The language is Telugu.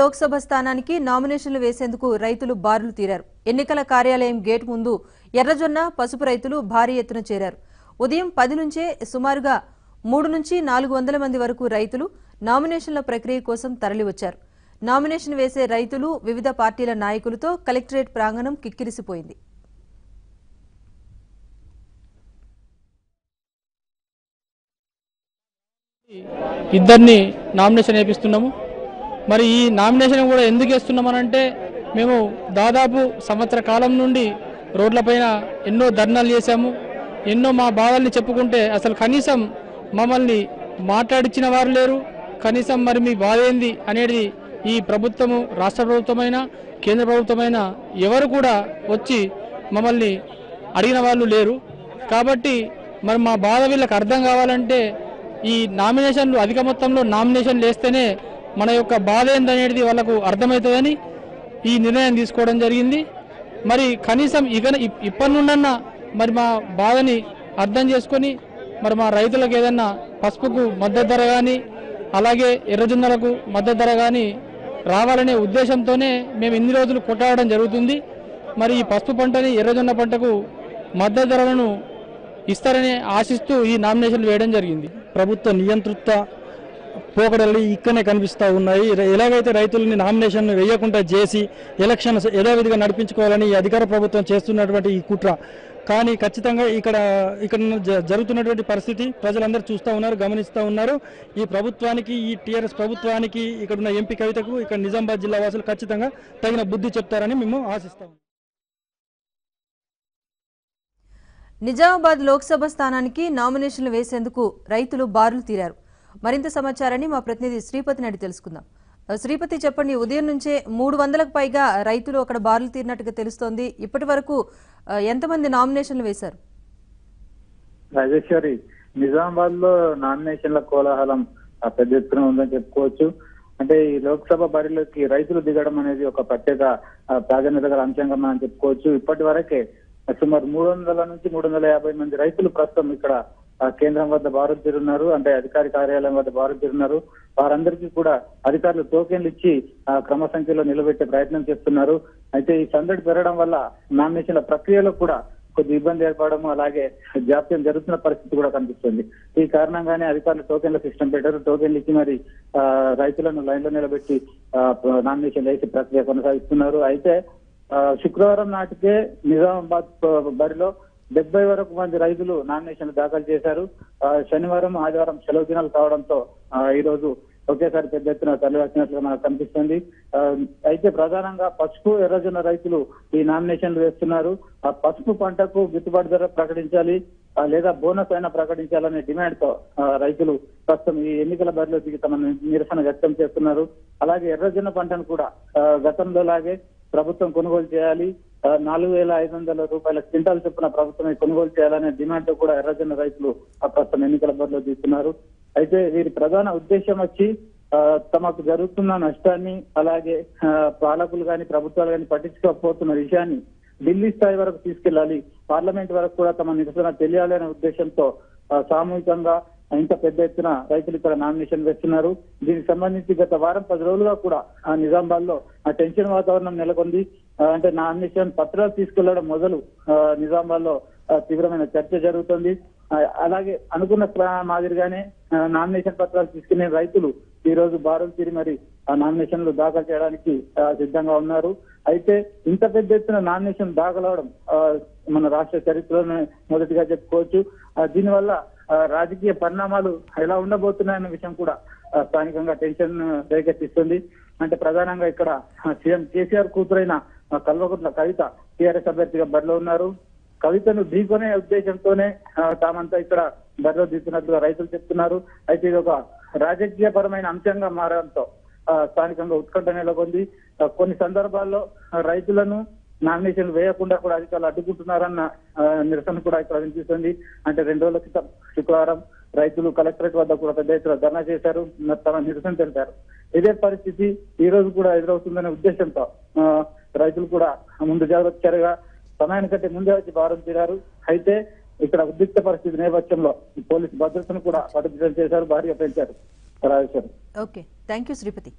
లోక్సభ స్థానానికి నామినేషన్లు వేసేందుకు రైతులు బారులు తీరారు. ఎన్నికల కార్యాలయం గేట్ ముందు ఎర్రజొన్న, పసుపు రైతులు భారీ ఎత్తున చేరారు. ఉదయం 10 నుంచే సుమారుగా 3 నుంచి 400 మంది వరకు రైతులు నామినేషన్ల ప్రక్రియ కోసం తరలివచ్చారు. నామినేషన్ వేసే రైతులు, వివిధ పార్టీల నాయకులతో కలెక్టరేట్ ప్రాంగణం కిక్కిరిసిపోయింది. ఇద్దరిని నామినేషన్ వేపిస్తున్నాము. మరి ఈ నామినేషన్ కూడా ఎందుకు వేస్తున్నామనంటే, మేము దాదాపు సంవత్సర కాలం నుండి రోడ్లపైన ఎన్నో ధర్నాలు చేశాము. ఎన్నో మా బాధల్ని చెప్పుకుంటే అసలు కనీసం మమ్మల్ని మాట్లాడించిన వారు లేరు. కనీసం మరి మీ బాధ ఏంది అనేది ఈ ప్రభుత్వము, రాష్ట్ర ప్రభుత్వమైనా కేంద్ర ప్రభుత్వమైనా ఎవరు కూడా వచ్చి మమ్మల్ని అడిగిన వాళ్ళు లేరు. కాబట్టి మరి మా బాధ వీళ్ళకి అర్థం కావాలంటే ఈ నామినేషన్లు అధిక మొత్తంలో నామినేషన్లు వేస్తేనే మన యొక్క బాధ ఏందనేది వాళ్ళకు అర్థమవుతుందని ఈ నిర్ణయం తీసుకోవడం జరిగింది. మరి కనీసం ఇప్పటి నుండన్నా మరి మా బాధని అర్థం చేసుకొని మరి మా రైతులకు ఏదన్నా పసుపుకు మద్దతు ధర కానీ, అలాగే ఎర్రజొన్నలకు మద్దతు ధర కానీ రావాలనే ఉద్దేశంతోనే మేము ఇన్ని రోజులు కొట్లాడడం జరుగుతుంది. మరి ఈ పసుపు పంటని, ఎర్రజొన్న పంటకు మద్దతు ధరలను ఇస్తారని ఆశిస్తూ ఈ నామినేషన్లు వేయడం జరిగింది. ప్రభుత్వ నియంతృత్వ పోకడలు ఇక్కడనే కనిపిస్తూ ఉన్నాయి. ఎలాగైతే రైతులని నామినేషన్ వేయకుండా చేసి ఎలక్షన్ యథావిధిగా నడిపించుకోవాలని ఈ అధికార ప్రభుత్వం చేస్తున్నటువంటి ఈ కుట్ర. కానీ ఖచ్చితంగా ఇక్కడ జరుగుతున్నటువంటి పరిస్థితి ప్రజలందరూ చూస్తూ ఉన్నారు, గమనిస్తూ ఉన్నారు. ఈ ప్రభుత్వానికి, ఈ టీఆర్ఎస్ ప్రభుత్వానికి, ఇక్కడ ఉన్న ఎంపీ కవితకు ఇక్కడ నిజామాబాద్ జిల్లా వాసులు ఖచ్చితంగా తగిన బుద్ధి చెప్తారని మేము ఆశిస్తాము. నిజామాబాద్ లోక్సభ స్థానానికి నామినేషన్లు వేసేందుకు రైతులు బారులు తీరారు. మరింత సమాచారాన్ని మా ప్రతినిధి శ్రీపతిని అడిగి తెలుసుకుందాం. శ్రీపతి, చెప్పండి. ఉదయం నుంచే 300కు పైగా రైతులు అక్కడ బారులు తీరినట్టుగా తెలుస్తోంది. ఇప్పటి వరకు ఎంతమంది నామినేషన్లు వేశారు? రాజేశ్వరి, నిజామాబాద్ లో నామినేషన్ల కోలాహలం పెద్ద ఎత్తున ఉందని చెప్పుకోవచ్చు. అంటే ఈ లోక్సభ బరిలోకి రైతులు దిగడం అనేది ఒక ప్రత్యేక ప్రాధాన్యత గల అంశంగా మనం చెప్పుకోవచ్చు. ఇప్పటి వరకే సుమారు 300 నుంచి 350 మంది రైతులు ప్రస్తుతం ఇక్కడ కేంద్రం వద్ద బారులు తీరున్నారు. అంటే అధికారి కార్యాలయం వద్ద బారులు తీరున్నారు. వారందరికీ కూడా అధికారులు టోకెన్లు ఇచ్చి క్రమ సంఖ్యలో నిలబెట్టే ప్రయత్నం చేస్తున్నారు. అయితే ఈ సందడి పెరగడం వల్ల నామినేషన్ల ప్రక్రియలో కూడా కొద్ది ఇబ్బంది ఏర్పడము, అలాగే జాప్యం జరుగుతున్న పరిస్థితి కూడా కనిపిస్తుంది. ఈ కారణంగానే అధికారులు టోకెన్ల సిస్టమ్ పెట్టారు. టోకెన్లు ఇచ్చి మరి రైతులను లైన్ లో నిలబెట్టి నామినేషన్ వేసే ప్రక్రియ కొనసాగిస్తున్నారు. అయితే శుక్రవారం నాటికే నిజామాబాద్ బరిలో 70 వరకు మంది రైతులు నామినేషన్లు దాఖలు చేశారు. శనివారం, ఆదివారం సెలవు దినాలు కావడంతో ఈ రోజు ఒకేసారి పెద్ద ఎత్తున తరలివచ్చినట్లుగా మనకు కనిపిస్తుంది. అయితే ప్రధానంగా పసుపు, ఎర్రజొన్న రైతులు ఈ నామినేషన్లు వేస్తున్నారు. ఆ పసుపు పంటకు గిట్టుబాటు ధర ప్రకటించాలి, లేదా బోనస్ అయినా ప్రకటించాలనే డిమాండ్ తో రైతులు ప్రస్తుతం ఈ ఎన్నికల బరిలో దిగి తమ నిరసన వ్యక్తం చేస్తున్నారు. అలాగే ఎర్రజొన్న పంటను కూడా గతంలో లాగే ప్రభుత్వం కొనుగోలు చేయాలి, 4,500 రూపాయల క్వింటాల్ చొప్పున ప్రభుత్వమే కొనుగోలు చేయాలనే డిమాండ్ తో కూడా ఎర్రజొన్న రైతులు ప్రస్తుతం ఎన్నికల బరిలో దిగుతున్నారు. అయితే వీరి ప్రధాన ఉద్దేశం వచ్చి తమకు జరుగుతున్న నష్టాన్ని, అలాగే పాలకులు కానీ ప్రభుత్వాలు కానీ పట్టించుకోకపోతున్న విషయాన్ని ఢిల్లీ స్థాయి వరకు తీసుకెళ్లాలి, పార్లమెంట్ వరకు కూడా తమ నిరసన తెలియాలి అనే ఉద్దేశంతో సామూహికంగా ఇంత పెద్ద ఎత్తున రైతులు ఇక్కడ నామినేషన్ వేస్తున్నారు. దీనికి సంబంధించి గత వారం 10 రోజులుగా కూడా నిజామాబాద్ లో టెన్షన్ వాతావరణం నెలకొంది. అంటే నామినేషన్ పత్రాలు తీసుకెళ్లడం మొదలు నిజామాబాద్ లో తీవ్రమైన చర్చ జరుగుతుంది. అలాగే అనుకున్న మాదిరిగానే నామినేషన్ పత్రాలు తీసుకునే రైతులు ఈ రోజు బారులు తీరి మరి ఆ నామినేషన్లు దాఖలు చేయడానికి సిద్ధంగా ఉన్నారు. అయితే ఇంత పెద్ద ఎత్తున నామినేషన్ దాఖలవడం మన రాష్ట్ర చరిత్రలోనే మొదటిగా చెప్పుకోవచ్చు. దీనివల్ల రాజకీయ పరిణామాలు ఎలా ఉండబోతున్నాయన్న విషయం కూడా స్థానికంగా టెన్షన్ రేకెత్తిస్తుంది. అంటే ప్రధానంగా ఇక్కడ సీఎం కేసీఆర్ కూతురైన కల్వకుంట్ల కవిత టీఆర్ఎస్ అభ్యర్థిగా బరిలో ఉన్నారు. కవితను ఢీకొనే ఉద్దేశంతోనే తామంతా ఇక్కడ బరిలో దిగుతున్నట్లుగా రైతులు చెప్తున్నారు. అయితే ఇది ఒక రాజకీయ పరమైన అంశంగా మారడంతో స్థానికంగా ఉత్కంఠ నెలకొంది. కొన్ని సందర్భాల్లో రైతులను నామినేషన్లు వేయకుండా కూడా అధికారులు అడ్డుకుంటున్నారన్న నిరసన కూడా ఇక్కడ వినిపిస్తుంది. అంటే 2 రోజుల క్రితం శుక్రవారం రైతులు కలెక్టరేట్ వద్ద కూడా పెద్ద ఎత్తున ధర్నా చేశారు, తమ నిరసన తెలిపారు. ఇదే పరిస్థితి ఈ రోజు కూడా ఎదురవుతుందనే ఉద్దేశంతో రైతులు కూడా ముందు జాగ్రత్త చర్యగా సమయానికంటే ముందే వచ్చి బారులు తీరారు. అయితే ఇక్కడ ఉద్రిక్త పరిస్థితి నేపథ్యంలో పోలీసు భద్రతను కూడా పటిష్టం చేశారు, భారీగా పెంచారు. Okay, thank you Sripati.